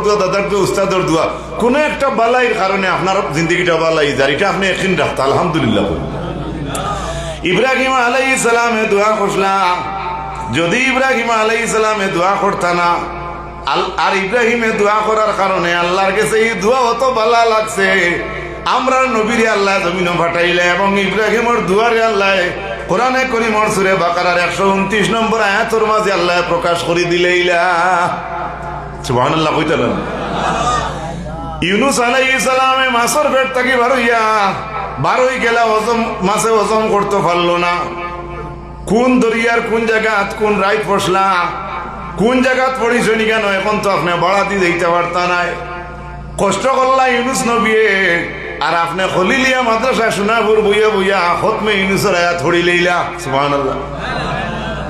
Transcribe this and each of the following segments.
দোয়া, দাদার দোয়া, উস্তাদর দোয়া, কোনো একটা বালাইয়ের কারণে আপনার জিন্দগিটা বালাই যার, এটা আপনি একদিন রাখতে আলহামদুলিল্লাহ। ইব্রাহিম আলাইহিস সালামে দোয়া করলাম, যদি ইব্রাহিম আলাইহিস সালামে দোয়া করতা না, আর ইব্রাহিমে দোয়া করার কারণে আল্লাহর কাছে এই দোয়া অত ভালো লাগছে, আমরা নবীরে আল্লাহ জমিন ফাটাইলে এবং ইব্রাহিমের দুয়ারে আল্লাহ কোরআনে কারীমের সূরা বাকারার 129 নম্বর আয়াতের মাঝে আল্লাহ প্রকাশ করে দিলেইলা। সুবহানাল্লাহ কইতালেন। ইউনূস আলাইহিস সালামে মাছের পেট থেকে বারোই গেলা, মাছে হজম করতে পারলো না। কোন দরিয়ার কোন জায়গাত কোন রাইত ফসলা, কোন জায়গাত পড়িস নি কেন, এখন তো আপনি বাড়াতে দিতে পারতা নাই। কষ্ট করলা ইউনূস নবী, আর আপনি খলিলিয়া মাদ্রাসা সোনাপুর বইয়া বইয়া খতমে ইউনূসের আয়াত পড়ি লইলা। সুবহানাল্লাহ।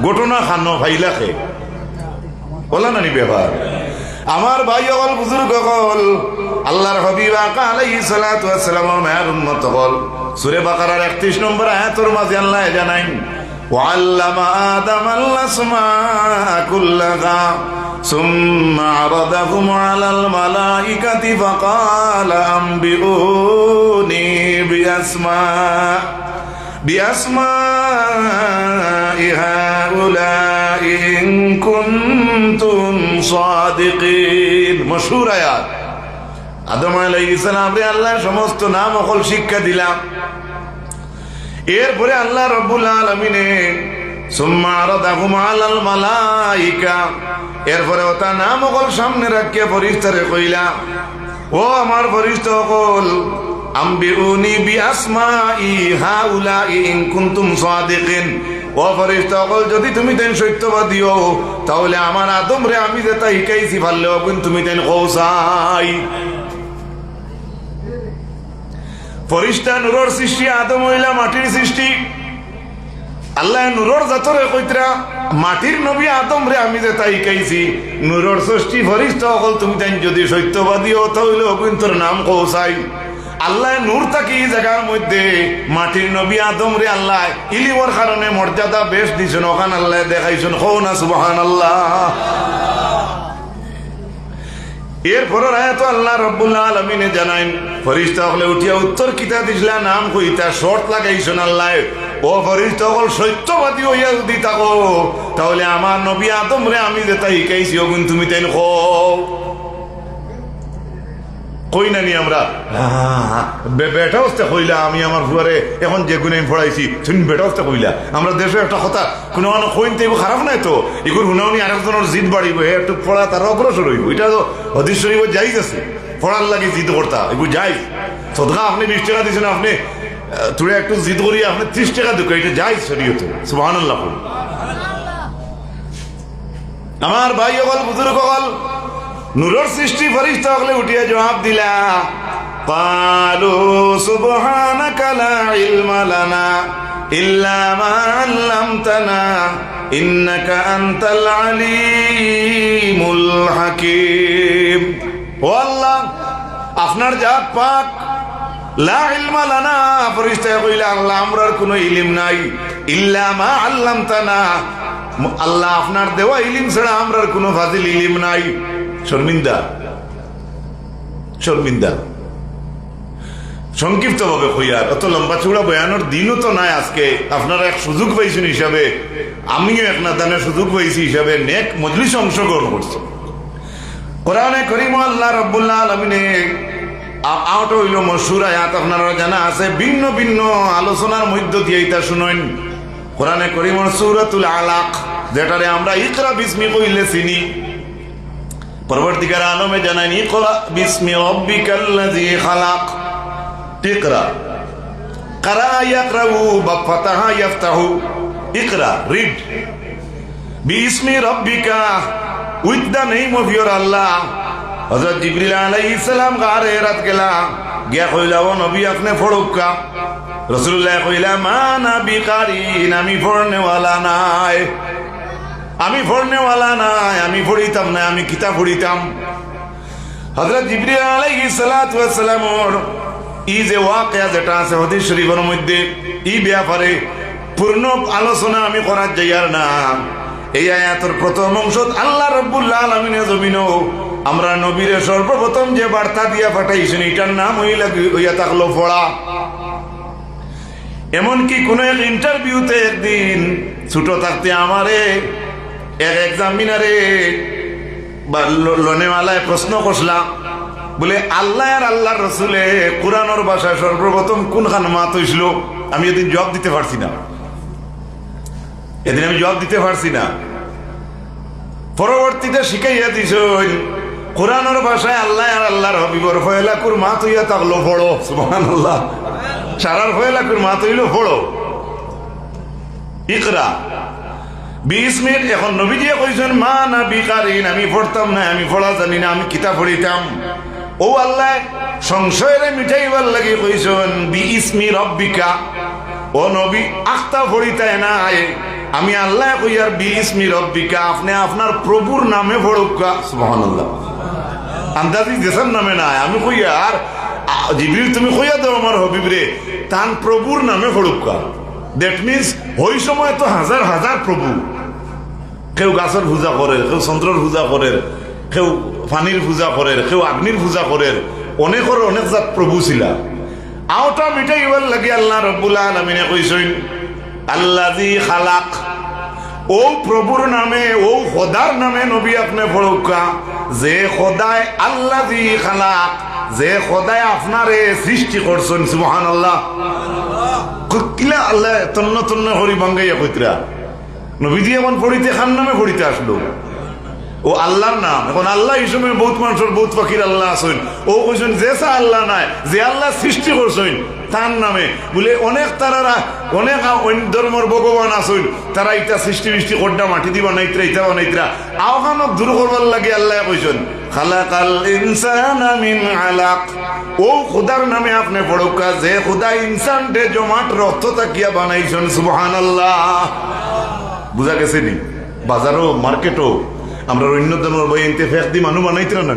ঘটনা খানো ভাইলা খে বলা নানি ব্যাপার। আমার ভাই হল বুজুর্গ হল, আল্লাহর হাবিব আকা আলাইহিস সালাতু ওয়াস সালামের মায়ের উম্মত হল। সূরা বাকারার 31 নম্বর আয়াতের মাঝে আল্লাহ জানাইন, وعلم آدم الأسماء كلها ثم عرضهم على الملائكة فقال أنبئوني بأسماء هؤلاء إن كنتم صادقين। মশহুর আয়াত। আদম আলাইহিস সালাম রে আল্লাহ সমস্ত নাম অকল শিক্ষা দিলাম। এরপরে আল্লাহ রব্বুল আলামিনে সুম্মা আরাদাহুম আলাল মালাইকা, এরপরে ওটা নাম অকল সামনে রাখিয়া ফেরেশতারে কইলা, ও আমার ফেরেশতা সকল, আম্বিউনি বিআসমাই হাউলাই ইন কুনতুম সাদিকিন, ও ফেরেশতা সকল যদি তুমি তেন সত্যবাদী হও তাহলে আমার আদম রে আমি যেটা শিখাইছি ভালো কিন্তু তুমি তেন কওসাই। ফরিস্তা নূরের সৃষ্টি, আদম হইলা মাটির সৃষ্টি। আল্লাহ নূরের জাতরে কইতরা মাটির নবী আদম রে আমি যে তাই শিখাইছি, নূরের সৃষ্টি ফরিস্তা সকল তুমি তাই যদি সত্যবাদী হও তাহলে অগুন্তর নাম কৌসাই। আল্লাহ নূর থাকি এই জায়গার মধ্যে মাটির নবী আদম রে আল্লাহ ইলিমর কারণে মর্যাদা বেশ দিছেন, ওখান আল্লাহ দেখাইছেন। হও না সুবহানাল্লাহ। এরপরের আয়াত আল্লাহ রাব্বুল আলামিনে জানাইন, ফেরেশতা হলে উঠিয়া উত্তর কিতা দিছলা নাম কইতা শর্ত লাগাইছেন আল্লাহ, ও ফেরেশতা হল সত্যবাদী হইয়া যদি থাকো তাহলে আমার নবী আদম রে আমি যেটা শিখাইছি ওগুন তুমি তাই কই নানি আমরা বেটা অবস্থা কইলা, আমি আমার ফুয়ারে এখন যে গুণে আমি পড়াইছি তুমি বেটা অবস্থা কইলা। আমরা দেশে একটা কথা কোনো মানুষ কইন তো এগুলো খারাপ নাই তো, এগুলো শুনাওনি আরেকজনের জিদ বাড়িব, একটু পড়া তার অগ্রসর হইব, এটা তো হদিস শরীফ যাইজ আছে, পড়ার লাগে জিদ করতা এগুলো যাইজ। সদকা আপনি 20 টাকা দিয়েছেন, আপনি তুই একটু জিদ করি আপনি 30 টাকা দুঃখ, এটা যাইজ শরীয়তে। সুবহানাল্লাহ। আমার ভাই হল বুজুর্গ হল, নূরের সৃষ্টি ফেরেশতা হলে উঠিয়া জবাব দিলা, ক্বালু সুবহানাকা লা ইলমা লানা ইল্লা মা আল্লামতানা ইন্নাকা আনতাল আলিমুল হাকীম। ও আল্লাহ আপনার জাত পাক, লা ইলমা লানা, ফেরেশতা কইলা আল্লাহ আমরার কোনো ইলম নাই, ইল্লা মা আল্লামতানা, আল্লাহ আপনার দেওয়া ইলম ছাড়া আমরার কোনো ফাজিল ইলম নাই। শর্মিন্দা শর্মিন্দা। সংক্ষিপ্ত ভাবে কইয়ার অত লম্বা চূড়া বয়ানোর দিনও তো নাই আজকে। আপনারা এক সুযোগ পাইছেন হিসাবে, আমিও এক নাদানের সুযোগ পাইছি হিসাবে নেক মজলিস অংশগ্রহণ করছি। কোরআনে কারীম আল্লাহ রাব্বুল আলামিনে আউট হইল মশহুর আয়াত আপনারা জানা আছে, ভিন্ন ভিন্ন আলোচনার মধ্য দিয়ে এটা শুনেন। কোরআনে কারীমের সূরাতুল আলাক, যেটারে আমরা ইকরা বিসমি কইলে চিনি, পরবর্তীকার আলমে জানান ইকরা বিসমি রাব্বিকাল্লাযী খালাক। ইকরা, কারা ইয়াকরাউ বা ফাতাহা ইফতাহু, ইকরা রিড, বিসমি রাব্বিকা with the name of your Allah. হযরত জিবরিল আলাইহিস সালাম গারে রাত গেলা, গিয়া কইলা ও নবী আপনি পড়ুকা। রাসূলুল্লাহ কইলা মা নবী কারিন, আমি পড়নেওয়ালা নাই, আমি পড়নেওয়ালা নাই, আমি পড়িতাম না, আমি কিতাব পড়িতাম। হযরত জিবরিল আলাইহিস সালাতু ওয়াস সালামের এই যে ওয়াকিয়া যেটা আছে হাদিস শরীফের মধ্যে, এই ব্যাপারে পূর্ণ আলোচনা আমি করার যাইয়ার না। এই আয়াতের প্রথম অংশ আল্লাহ রাব্বুল আলামিনের জমিনও আমরা নবীরে সর্বপ্রথম যে বার্তা দিয়া পাঠাইছেন এটার নাম হইয়া থাকলো পড়া। এমনকি কোন এক ইন্টারভিউতে একদিন ছোট থাকতে আমারে এক এক্সামিনারে বা লোনেওয়ালায় প্রশ্ন করলাম, বলে আল্লাহ আর আল্লাহর রসুলে কোরআনের ভাষায় সর্বপ্রথম কোনখান মাত হইছিল? আমি এদিন জবাব দিতে পারছি না, পরবর্তীতে শিখাইয়া দিছেন কোরআনের ভাষায় আল্লাহ আর আল্লাহর হবিবর ফয়লাকুর মাত হইয়া থাকলো পড়ো। সুবহানাল্লাহ, সারার ফয়লাকুর মাত হইল পড়ো, ইকরা বিসমির। এখন নবীজি কইছেন মা না বিকারিন, আমি পড়তাম না, আমি পড়া জানি না, আমি কিতাব পড়িতাম। ও আল্লাহ সংশয়ের মিঠাইবার লাগি কইছেন বিইসমি রব্বিকা। ও নবী আখতা পড়িতায় না, আমি আল্লাহ কইয়ার বিইসমি রব্বিকা, আপনি আপনার প্রভুর নামে পড়ুকা। সুবহানাল্লাহ, আন্দাজি দেশের নামে না, আমি কইয়ার জিবরিল তুমি কইয়া দাও আমার হবিব রে তান প্রভুর নামে পড়ুকা। দ্যাট মিনস ওই সময় তো হাজার হাজার প্রভু, কেউ গাছের পূজা করে, কেউ চন্দ্রের পূজা করে, কেউ পানির পূজা করে, কেউ আগ্নির পূজা করে, অনেকের অনেক জাত প্রভু ছিল। আওটা মিটাইবার লাগে আল্লাহ রব্বুল আলামিনে কইছেন আল্লাযী খালাক। ও প্রভুর নামে, ও খোদার নামে নবী আপনি পড়ুকা, যে খোদায় আল্লাযী খালাক, যে খোদায় আপনারে সৃষ্টি করছেন। সুবহানাল্লাহ, কিলা আল্লাহ তন্ন তন্ন হরি বাঙ্গাইয়া কইতরা নবীজি এমন পড়িতে খান নামে পড়িতে আসলো। ও আল্লাহর নাম। এখন আল্লাহ এই সময় বহুত মানুষের বহুত পাখির আল্লাহ আছেন, ও কইছেন যে আল্লাহ নাই, যে আল্লাহ সৃষ্টি করছেন তার নামে। বলে অনেক তারা অনেক অন্য ধর্মের ভগবান আছেন, তারা ইটা সৃষ্টি বৃষ্টি করডা মাটি দি বানাইতরা, ইটা বানাইতরা। আওখানক দূর করবার লাগে আল্লাহ কইছেন খালাকাল ইনসানা মিন আলাক। ও খোদার নামে আপনি পড়ুকা, যে খোদা ইনসান দে জমাট রক্ত তাকিয়া বানাইছেন। সুবহানাল্লাহ, বুঝা গেছে নি? বাজারও মার্কেটও আমরা অন্য ধর্মের বই এনতে ফেক দি মানুষ বানাইতরা না।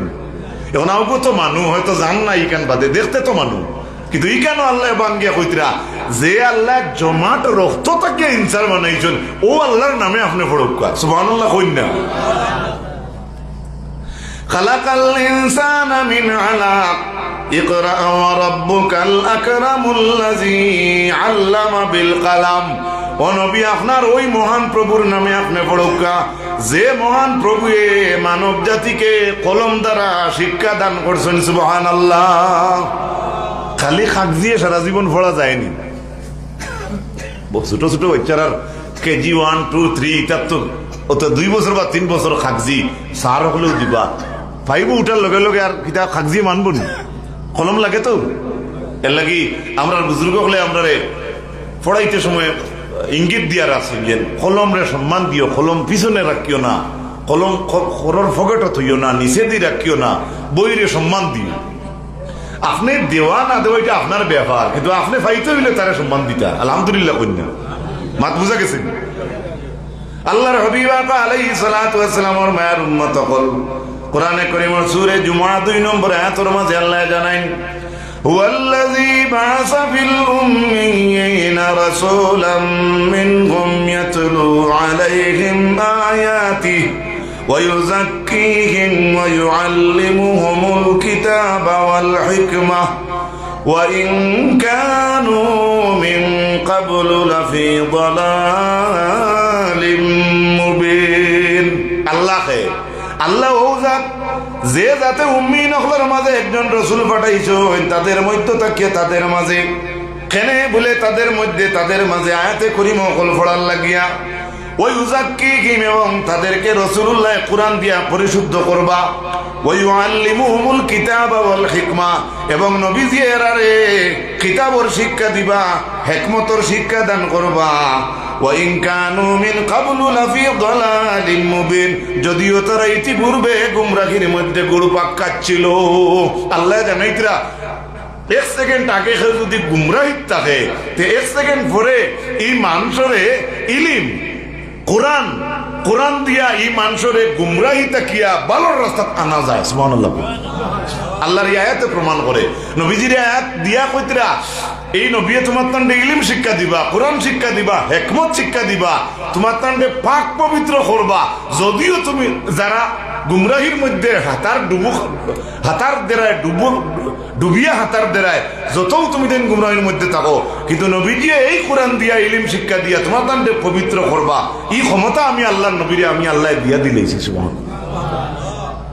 এখন আউগো তো মানুষ হয়তো জান না ইকান বাদে, দেখতে তো মানুষ, কিন্তু ই কেন আল্লাহ বাঙ্গিয়া কইতরা যে আল্লাহ জমাট রক্ত তাকিয়া ইনসান বানাইছেন, ও আল্লাহর নামে আপনি পড়ুকা। সুবহানাল্লাহ কইন না? খালাকাল ইনসানা মিন আলাক ইকরা ওয়া রাব্বুকাল আকরামুল্লাযী আল্লামা বিল কলম। ও নবী আপনার ওই মহান প্রভুর নামে আপনি পড়ুকা, যে মহান প্রভু মানব জাতিকে কলম দ্বারা শিক্ষা দান করছেন। সুবহানাল্লাহ, খালি খাক দিয়ে সারা জীবন পড়া যায়নি। ছোট ছোট বাচ্চারার কেজি 1, 2, 3 ইটার তো অত 2 বছর বা 3 বছর খাকজি সার হলেও দিবা, 5 উঠার লগে লগে আর কিতা খাকজি মানব না, কলম লাগে তো। এর লাগি আমরা বুজুর্গ হলে আমরা পড়াইতে সময় ইঙ্গিত দিয়া রাখছেন কলম রে সম্মান দিও, কলম পিছনে রাখিও না, কলম খরর ফগেট থইও না, নিচে দিয়ে রাখিও না, বইরে সম্মান দিও। আপনি দেওয়া না দেওয়া এটা আপনার ব্যাপার, কিন্তু আপনি ফাইতে হইলে তারা সম্মান দিতা। আলহামদুলিল্লাহ কন্যা মাত বুঝা গেছেন? আল্লাহর হাবিব আলাইহিস সালাতু ওয়াস সালামের মায়ের উম্মত হল কোরআনে কারীমের সূরা জুমআ 2 নম্বর আয়াতের মাঝে আল্লাহ জানান হুয়াল্লাযী বাআসা ফিল উম্মিয়িনা রাসূলাম মিনহুম ইয়াতলু আলাইহিম আয়াতিহি ওয়া ইউযাক্কিহিম ওয়া ইউআল্লিমুহুমুল কিতাবা ওয়াল হিকমাহ ওয়া ইন কানূ মিন ক্বাবলু লাফি যালালিম মুবিন। আল্লাহ ও জাত যে জাতে উম্মি নখলের মাঝে একজন রসুল পাঠাইছেন, তাদের মধ্যে তাকিয়ে তাদের মাঝে কেনে বলে তাদের মধ্যে তাদের মাঝে আয়াতে করিম কল ফড়ার লাগিয়া ওই উযাক্কিহিম এবং তাদেরকে রাসূলুল্লাহ কুরআন দিয়া পরিশুদ্ধ করবা, ওয়া ইউআল্লিমুহুমুল কিতাবা ওয়াল হিকমা এবং নবীজি এরারে কিতাবর শিক্ষা দিবা, হিকমতর শিক্ষা দান করবা। ওয়া ইন কানু মিন ক্বাবলু লাফি যালালিম মুবিন, যদিও তারা ইতিপূর্বে গুমরাহির মধ্যে গরু পাক্কা ছিল। আল্লাহ জানাইতরা 1 সেকেন্ড আগে যদি গুমরাহিত থাকে তে 1 সেকেন্ড পরে এই মানুষরে ইলিম কোরআন দিয়া এই মানুষরে গুমরাহি তাকিয়া ভালোর রাস্তা আনা যায়। সুবহানাল্লাহ, আল্লাহর এই আয়াতে প্রমাণ করে। নবীজির আয়াত দিয়া কইতরা এই নবী তোমার তান্ডে ইলিম শিক্ষা দিবা, কোরআন শিক্ষা দিবা, হিকমত শিক্ষা দিবা, তোমার তান্ডে পাক পবিত্র করবা। যদিও তুমি যারা গুমরাহির মধ্যে হাতার দ্বারায় ডুবিয়া হাতার দ্বারায় যতও তুমি দেন গুমরাহির মধ্যে থাকো, কিন্তু নবীজি এই কোরআন দিয়া ইলিম শিক্ষা দিয়া তোমার দান পবিত্র করবা, এই ক্ষমতা আমি আল্লাহর নবীরে আমি আল্লাহ দিয়া দিলেছি। সুবহানাল্লাহ।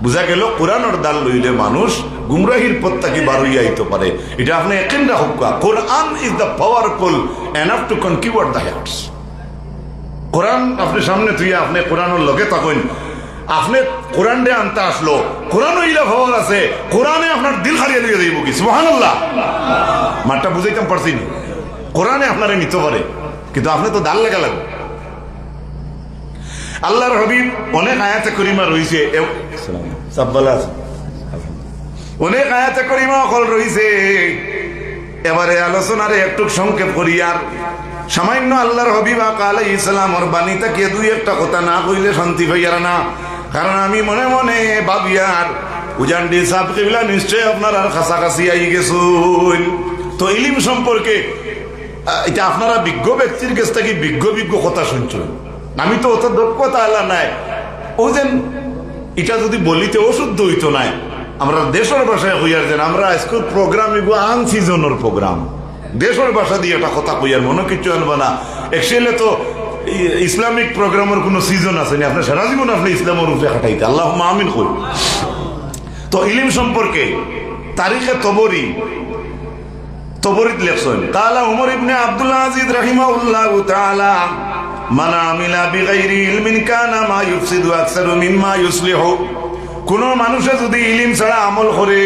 বুঝা গেল কোরআনের দাল লইলে মানুষ গুমরাহির পথটাকে বার হইয়া আইতে পারে। এটা আপনি একেন রাখুক, Quran is the powerful enough to conquer the hearts. Quran আপনি সামনে তুই আপনি কোরআনের লগে থাকুন, আপনি কোরআন ডে আনতে আসলো, কোরআনও ইলা খবর আছে, কোরআনে আপনার দিল হারিয়ে দিয়ে দিব কি? সুবহানাল্লাহ। মাঠটা বুঝাইতাম পারছি না, কোরআনে আপনারে নিতে পারে, কিন্তু আপনি তো দাল লাগা লাগবে। আল্লাহর হাবিব অনেক আয়াতে করিমা রয়েছে, অনেক আয়াতে করিমা অকল রয়েছে। এবারে আলোচনারে একটু সংক্ষেপ করি, আর সামান্য আল্লাহর হাবিব আলাইহিস সালামের বাণী থেকে দুই একটা কথা না কইলে শান্তি পাইয়ার না। কারণ আমি মনে মনে ভাবিয়ার উজানডি সাহেব কিবলা নিশ্চয় আপনারা কাছাকাছি আই গেছুন। তো ইলিম সম্পর্কে এটা আপনারা বিজ্ঞ ব্যক্তির কাছ থেকে বিজ্ঞ কথা শুনছেন, আমি তো অত দক্ষতা আলা নাই। ও যেন এটা যদি বলিতে অশুদ্ধ হইতো নাই, আমরা দেশের ভাষায় হইয়ার যেন আমরা স্কুল প্রোগ্রাম এগুলো আন সিজনের প্রোগ্রাম, দেশের ভাষা দিয়ে একটা কথা কইয়ার মনে কিছু আনবা না। একচুয়ালি তো ইসলামিক প্রোগ্রামের কোনো সিজন আছে না, আপনার সারা জীবন আপনি ইসলামের রূপে খাটাইতে আল্লাহ আমিন কই। তো ইলিম সম্পর্কে তারিখে তবরিত লেখছেন, কালা উমর ইবনে আব্দুল্লাহ আজিজ রাহিমাহুল্লাহ তাআলা মান আমিলা বিগাইরি ইলমিন কানা মা ইউফসিদু আকসারু মিম্মা ইউসলিহু। কোন মানুষে যদি ইলিম ছাড়া আমল করে,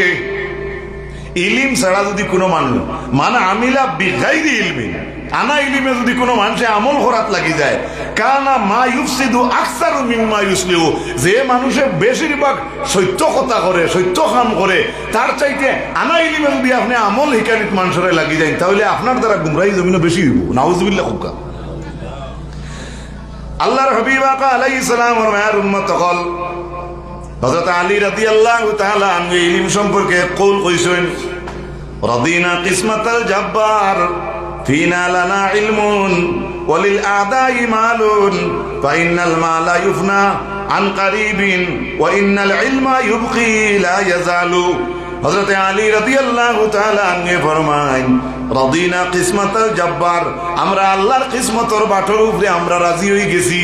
ইলিম ছাড়া যদি কোনো মানুষ মানে আমিলা বিগাইরি ইলমিন, আনা ইলিমে যদি কোনো মানুষে আমল করাত লাগি যায়, কানা মা ইউফসিদু আকসারু মিম্মা ইউসলিহু, যে মানুষে বেশিরভাগ সত্য কথা করে, সত্য কাম করে, তার চাইতে আনা ইলিমে যদি আপনি আমল হিকারিত মানুষের লাগি যায়, তাহলে আপনার দ্বারা গুমরাহি জমিনও বেশি হইব। নাউজুবিল্লাহ। হুক্কা আল্লাহর হাবিব আলাইহিস সালাম ওর মায়ের উম্মত হল হযরত আলী রাদিয়াল্লাহু তাআলা আনহু ইলম সম্পর্কে কওল কইছেন, রাদিনা কিসমাতাল জাব্বার ফিনা লানা ইলমুন ওয়ালিল আদাই মালুন ফাইনাল মালা ইউফনা আন কারিবিন ওয়া ইন্নাল ইলমা ইবকি লা ইয়াজালু। হযরত আলী রাদিয়াল্লাহু তাআলা আনহু ফরমায়, রাদিনা কিসমাতাল জাব্বার, আমরা আল্লাহর কিসমতের বাটর উপরে আমরা রাজি হয়ে গেছি।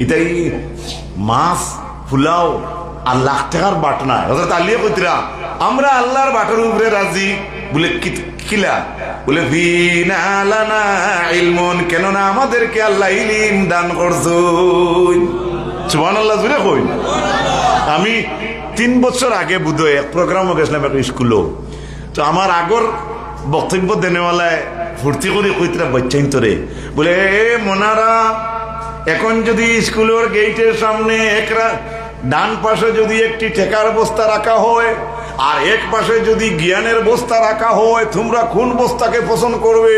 এটাই মাছ ফুলাও আর লাখ টাকার বাট নাই। হযরত আলী কইতরা আমরা আল্লাহর বাটর উপরে রাজি, বলে কিলা বলে ফিনা লানা ইলমুন, কেননা আমাদেরকে আল্লাহ ইলম দান করছেন। সুবহানাল্লাহ জুড়ে কই। আমি 3 বছর আগে বুধহয় এক প্রোগ্রামও গেছিলাম একটা স্কুলও, তো আমার আগর বক্তব্য দেনেওয়ালায় ফুর্তি করে কইতরা বাচ্চাইন তোরে বলে, মনারা এখন যদি স্কুলের গেটের সামনে ডান পাশে যদি একটি ঠেকার বস্তা রাখা হয় আর এক পাশে যদি জ্ঞানের বস্তা রাখা হয়, তোমরা কোন বস্তাকে পছন্দ করবে?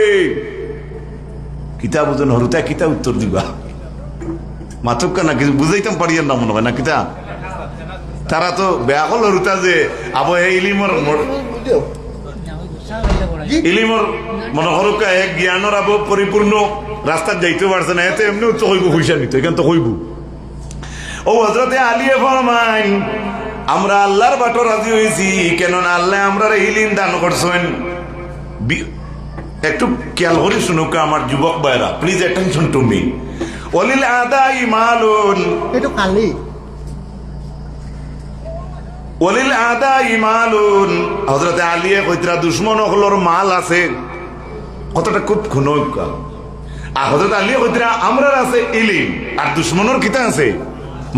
কিতা বুঝেন হরুতা, কিতা উত্তর দিবা? মাথুকা না কিছু বুঝাইতাম পারিয়ার না মনে হয় না কিতা। তারা তো বেয়াকল হরুতা যে আবো ইলিমর মনে হরুকা এক জ্ঞানের আবো পরিপূর্ণ রাস্তার যাইতে পারছে না, এতে এমনিও তো হইব পয়সা নিত, এখান তো হইব। ও হযরতে আলী ফরমাইন, আমরা আল্লাহর বাটো রাজি হয়েছি, কেননা আল্লাহ আমরা ইলিম দান করছেন। একটু খেয়াল করে শুনুক আমার যুবক ভাইরা, প্লিজ অ্যাটেনশন টু মি। ওয়ালিল আদাই মালুন, একটু খালি ওয়ালিল আদাই মালুন, হযরতে আলী কইতরা দুশমন হলোর মাল আছে, কতটা খুব খুনকা। আর হযরত আলী কইতরা আমরার আছে ইলিম, আর দুশমনের কিতা আছে?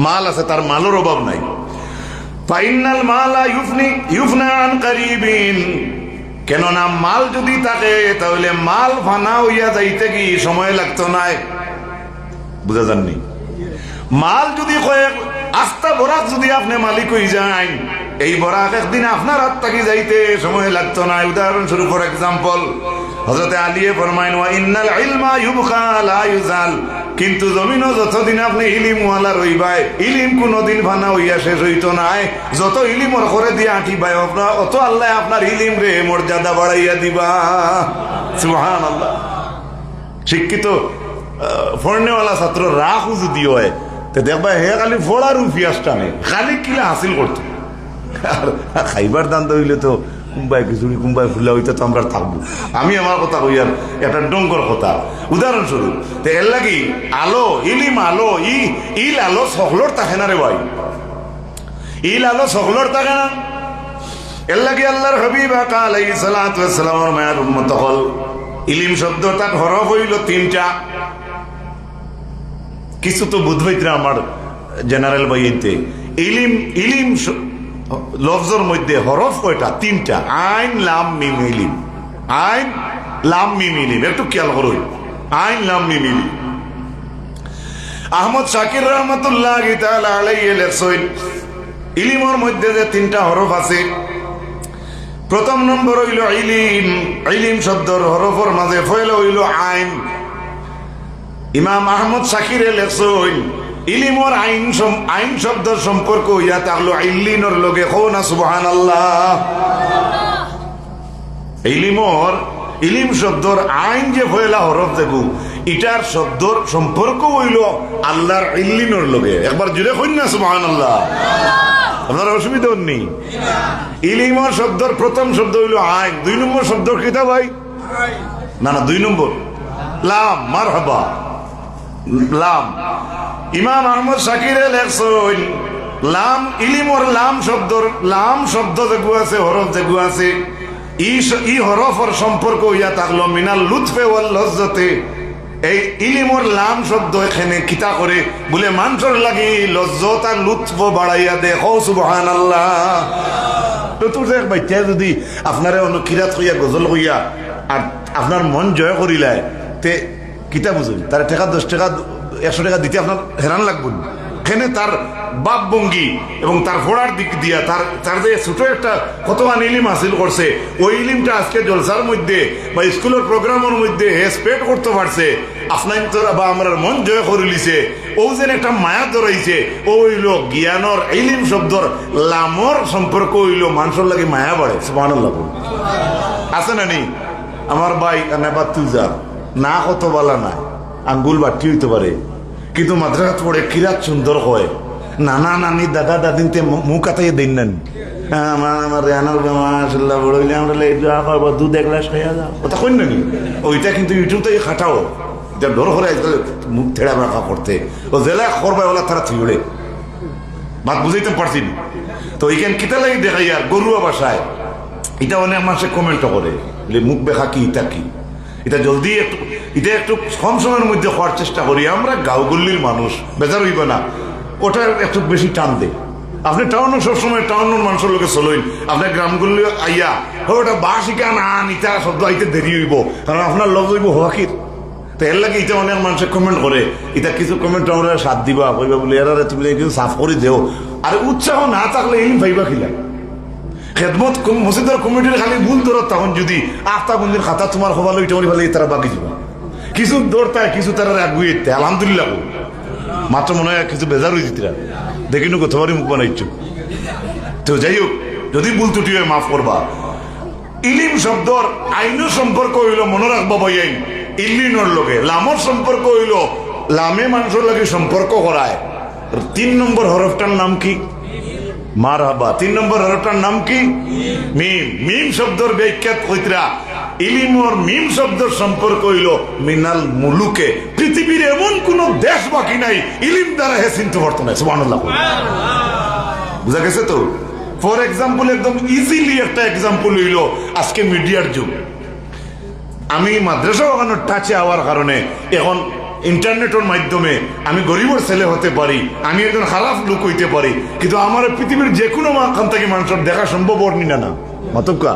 মাল আছে, তার মালের অভাব নাই। ফাইনাল মালা ইউফনা আন কারিবিন, কেননা মাল যদি থাকে তাহলে মাল ফানা হইয়া যাইতে কি সময় লাগতো না। বুঝা যাননি? মাল যদি কয়েক আস্তা বরাক যদি আপনি মালিক হয়ে যান, এই বরাক একদিন আপনার হাত থাকি যাইতে সময় লাগতো না। উদাহরণস্বরূপ ফর এক্সাম্পল, হযরতে আলী ফরমাইন, ওয়া ইন্নাল ইলমা ইউবকা লা ইউজাল, কিন্তু জমিনও যতদিন আপনি ইলিম ওয়ালা রইবাই, ইলিম কোনদিন ভানা হইয়া শেষ হইতো নাই। যত ইলিমর করে দিয়ে আঁটিবাই আপনার, অত আল্লাহ আপনার ইলিম রে মর্যাদা বাড়াইয়া দিবা। সুবহানাল্লাহ। শিক্ষিত পড়নেওয়ালা ছাত্র রাখু যদি হয়, তো দেখবা হে খালি ফোড়ার পিয়াজ টানে খালি কিলা হাসিল করতো আর খাইবার দান হইলে তো কুম্বাই খিচুড়ি কুম্বাই ফুলা হইতে তো আমরা থাকবো। আমি আমার কথা কই আর একটা ডঙ্কর কথা উদাহরণস্বরূপ তো এর লাগি আলো ইলিম আলো ইল আলো সকলর থাকে না রে ভাই, ইল আলো সকলর থাকে না। এর লাগি আল্লাহর হাবিব আলাইহিস সালাতু ওয়াস সালামের মায়ের উম্মত হল ইলিম শব্দটা হরফ হইল 3টা। কিছু তো বুঝবাইতরা আমার জেনারেল বইতে ইলিম ইলিম লফজের মধ্যে হরফ কয়টা? 3টা। আইন লাম মিম ইলিম, আইন লাম মিম ইলিম, একটু খেয়াল করুন। আইন লাম মিম ইলিম। আহমদ শাকির রহমতুল্লাহি তাআলা আলাইহি লেখছেন ইলিমের মধ্যে যে 3টা হরফ আছে, প্রথম নম্বর হইল ইলিম। ইলিম শব্দের হরফের মাঝে ফয়লা হইল আইন। ইমাম আহমদ শাকিরে লেখছেন ইলিমর আইন শব্দের সম্পর্ক ইয়া থাকলো ইল্লিনর লগে কও না সুবহানাল্লাহ। ইলিম শব্দর আইন যে ফয়লা হরফ দেখো ইটার শব্দর সম্পর্ক হইল আল্লাহর ইল্লিনর লগে। একবার জুড়ে কইন না সুবহানাল্লাহ। আপনার অসুবিধা নেই। ইলিমর শব্দর প্রথম শব্দ হইল আইন। 2 নম্বর শব্দ কিতা ভাই? না 2 নম্বর লাম। মারহাবা, লাম। ইমাম আহমদ শাকিরে লেখছেন লাম ইলিমর লাম শব্দ যেগু আছে, হরফ যেগু আছে, ই হরফের সম্পর্ক ইয়া থাকলো মিনাল লুৎফে ওয়াল লজ্জতে। এই ইলিমর লাম শব্দ এখানে কিতা করে বলে মানুষের লাগি লজ্জত আর লুৎফ বাড়াইয়া দে। কও সুবহানাল্লাহ। তো তোর দেখ বাচ্চা যদি আপনারে অনুকিরাত হইয়া গজল হইয়া আর আপনার মন জয় করিলায় তে কিতা বুঝুন তার টাকা 10 টাকা 100 টাকা দিতে আপনার হেরান লাগবে। এখানে তার বাপ ভঙ্গি এবং তার ফোড়ার দিক দিয়া তার যে ছোট একটা কতমান ইলিম হাসিল করছে, ওই ইলিমটা আজকে জলসার মধ্যে বা স্কুলের প্রোগ্রামের মধ্যে স্প্রেড করতে পারছে। আপনার বা আমার মন জয় করে লিছে, ও যেন একটা মায়া ধরাইছে। ও হইল জ্ঞানর ইলিম শব্দর লামর সম্পর্ক হইল মানুষের লাগে মায়া বাড়ে। সুবহানাল্লাহ আছে না নি? আমার ভাই নেবার তুজা না কত বলা নাই আঙ্গুল বাটি হইতে পারে, কিন্তু মাদ্রাসা পড়ে কিরাত সুন্দর হয়। নানা নানি দাদা দাদিনতে মুখ কাতাইয়ে দিন নেন আমার রেহানার মাশাআল্লাহ বড় হইলে আমরা দুধ 1 গ্লাস খাইয়া যাও কথা কই না নি। ওইটা কিন্তু ইউটিউব থেকে খাটাও এটা ডর করে মুখ ঠেড়া রাখা করতে ও জেলা করবাই ওলা তারা থিউড়ে বাদ বুঝাইতে পারছি। তো এইখান কিতা লাগে দেখাই আর গরুয়া বাসায় এটা অনেক মানুষে কমেন্টও করে মুখ বেখা কি ইটা কি। এটা জলদি একটু কম সময়ের মধ্যে হওয়ার চেষ্টা করি। আমরা গাঁওগুলির মানুষ বেজার হইব না, ওটা একটু বেশি টান দে। আপনি টাউনও সবসময় টাউনের মানুষের লোকে চলইন, আপনার গ্রামগুলি আইয়া ওটা বাসিকা না নিতা শব্দ আইতে দেরি হইব, কারণ আপনার লগ হইব হকির। তো এর লাগে এটা অনেক মানুষে কমেন্ট করে, এটা কিছু কমেন্ট আমরা সাথ দিবা কইবা বলে এরা তুমি কিছু সাফ করে দেও। আর উৎসাহ না থাকলে এই ভাইবা খিলা খেদমত মসজিদের কমিটির খালি ভুল ধরো তখন যদি আফতা বন্দির খাতা তোমার হবালো এটা ভালো তারা বাকি যাবা কিছু দৌড়তায় কিছু তারা আগুয়ে আলহামদুলিল্লাহ মাত্র মনে হয় কিছু বেজার হয়ে যেতে দেখিনু কোথাবারই মুখ বানাইছ। তো যাই হোক যদি ভুল ত্রুটি হয় মাফ করবা। ইলিম শব্দর আইনের সম্পর্ক হইল মনে রাখবা বই আইন ইল্লিনর লগে। লামর সম্পর্ক হইল লামে মানুষের লাগে সম্পর্ক করায়। 3 নম্বর হরফটার নাম কি? মারহাবা। 3 নম্বর হরফটার নাম কি? মিম। মিম শব্দর ব্যাখ্যাত কইতরা ইলিমর মিম শব্দর সম্পর্ক হইল মিনাল মুলুকে। পৃথিবীর এমন কোন দেশ বাকি নাই ইলিম দ্বারা হে চিনতে পারত না। সুবহানাল্লাহ। বুঝা গেছে তো? ফর এক্সাম্পল একদম ইজিলি একটা এক্সাম্পল হইল আজকে মিডিয়ার যুগ। আমি মাদ্রাসা ওখানে টাচে হওয়ার কারণে এখন ইন্টারনেটের মাধ্যমে আমি গরিবের ছেলে হতে পারি, আমি একজন খারাপ লোক হইতে পারি, কিন্তু আমার পৃথিবীর যে কোনো খান থেকে মানুষের দেখা সম্ভব হয়নি না মতকা।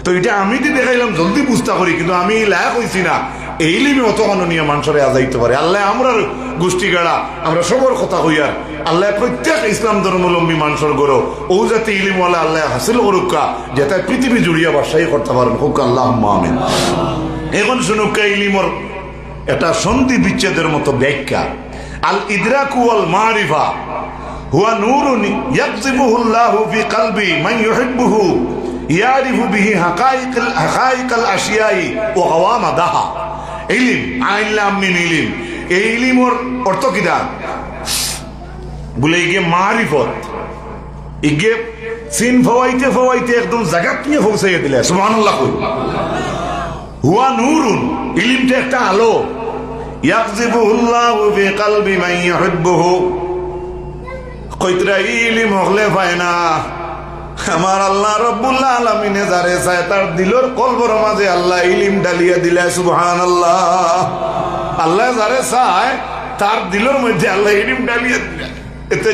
তো এটা আমি যে দেখাইলাম জলদি বুঝতে করি, কিন্তু আমি লায়ক হইছি না এই লিমে অত নিয়ে মানুষের আজাইতে পারে। আল্লাহ আমরা গোষ্ঠী গাড়া আমরা সবর কথা হইয়ার আল্লাহ প্রত্যেক ইসলাম ধর্মলম্বী মানুষের গরো ও যাতে ইলিমওয়ালা আল্লাহ হাসিল করুকা যাতে পৃথিবী জুড়িয়া বাসাই করতে পারেন হোক আল্লাহ আমিন। এখন শুনুকা ইলিমর এটা সন্ধি বিচ্ছেদের মতো ব্যাখ্যা। আল ইদরাকু ওয়াল মারিফা হুয়া নূরুন ইয়াকযিবুহুল্লাহু ফি কলবি মান ইউহিব্বুহু ইয়ারিফু বিহি হাকাইকাল আশিয়াই ওয়া গাওয়ামাদাহা। ইলম আইলাম মিন ইলম। এই ইলমের অর্থ কিটা? বলে ইগে মারিফত, ইগে চিন ফওয়াইতে ফওয়াইতে একদম জায়গাত নিয়ে পৌঁছাইয়া দিলে। সুবহানাল্লাহ। হুয়া নূরুন, ইলমটা একটা আলো। ইয়াকযিবুল্লাহু ফি কলবি মান ইউহিব্বুহু, কইতরা ইলম হলে পায় না। আমার আল্লাহ রব্বুল আলামিনে যারে চায় তার দিলের কলবর মাঝে আল্লাহ ইলম ডালিয়া দিলে। সুবহানাল্লাহ। আল্লাহ যারে চায় তার দিলের মধ্যে আল্লাহ ইলম ডালিয়া দিলে। এতে